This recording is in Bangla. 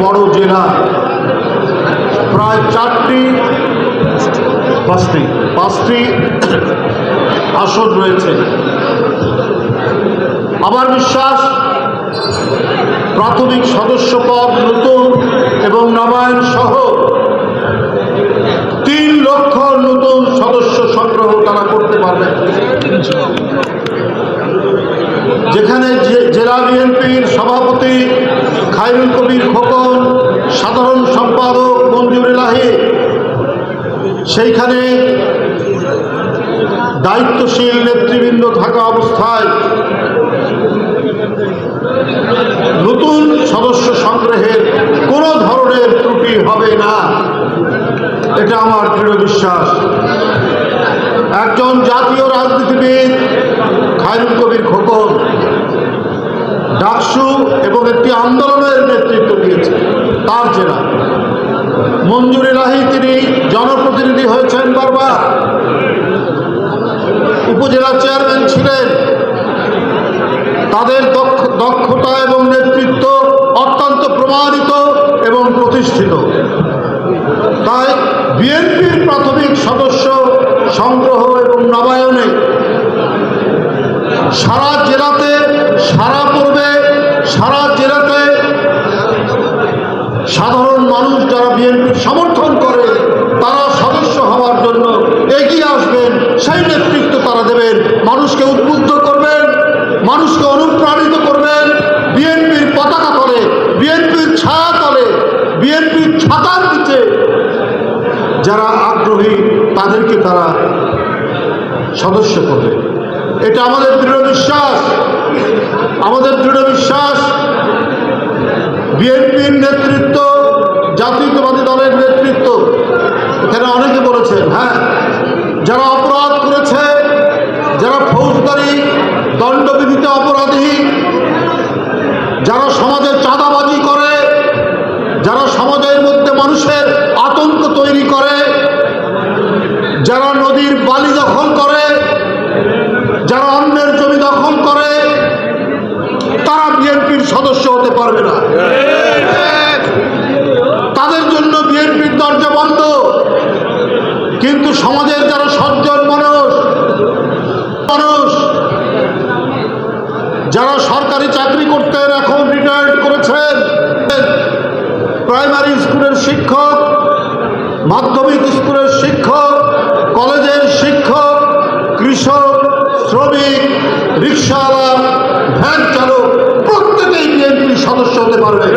বড় জেলা, প্রায় পাঁচটি আসন রয়েছে। আমার বিশ্বাস প্রাথমিক সদস্য পদ নতুন এবং নবায়ন সহ 3 লক্ষ নতুন সদস্য সংগ্রহ তারা করতে পারবে। যেখানে জেলা বিএনপির সভাপতি খায়রুল কবির খোকন, সাধারণ সম্পাদক মঞ্জুর এলাহি, সেইখানে দায়িত্বশীল নেতৃবৃন্দ থাকা অবস্থায় নতুন সদস্য সংগ্রহের কোনো ধরনের ত্রুটি হবে না, এটা আমার দৃঢ় বিশ্বাস। একজন জাতীয় রাজনীতিবিদ খায়রুল কবির খোকন ডাকসু এবং একটি আন্দোলনের নেতৃত্ব দিয়েছে তার জেলা। মঞ্জুর এলাহি তিনি জনপ্রতিনিধি হয়েছেন বারবার, উপজেলা চেয়ারম্যান ছিলেন। তাদের দক্ষতা এবং নেতৃত্ব অত্যন্ত প্রমাণিত এবং প্রতিষ্ঠিত। তাই বিএনপির প্রাথমিক সদস্য সংগ্রহ এবং নবায়নে সারা জেলাতে সারা পূর্বে সারা জেলাতে সাধারণ মানুষ যারা বিএনপির সমর্থন করে তারা সদস্য হওয়ার জন্য এগিয়ে আসবেন, সেই নেতৃত্ব তারা দেবেন। মানুষকে উদ্বুদ্ধ করবেন, মানুষকে অনুপ্রাণিত করবেন। বিএনপির পতাকা তলে, বিএনপির ছায়া তলে, বিএনপির ছাতার নিচে যারা আগ্রহী তাদেরকে তারা সদস্য করবে। এটা আমাদের দৃঢ় বিশ্বাস। আমাদের দৃঢ় বিশ্বাস বিএনপির নেতৃত্ব, জাতীয়তাবাদী দলের নেতৃত্ব, এখানে অনেকে বলেছেন, হ্যাঁ, যারা অপরাধ করেছে, যারা ফৌজদারি দণ্ডবিধিতে অপরাধী, যারা সমাজে চাঁদাবাজি করে, যারা সমাজের মধ্যে মানুষের আতঙ্ক তৈরি করে, যারা নদীর বালি দখল করে, যারা অন্যের জমি দখল করে, তারা বিএনপির সদস্য হতে পারবে না। তাদের জন্য বিএনপির দরজা বন্ধ। কিন্তু সমাজের যারা সজ্জন মানুষ, যারা সরকারি চাকরি করতেন এখন রিটায়ার্ড করেছেন, প্রাইমারি স্কুলের শিক্ষক, মাধ্যমিক স্কুলের শিক্ষক, কলেজের শিক্ষক, কৃষক, শ্রমিক, রিকশাওয়ালা, ভ্যান চালক প্রত্যেকেই বিএনপির সদস্য হতে পারবে।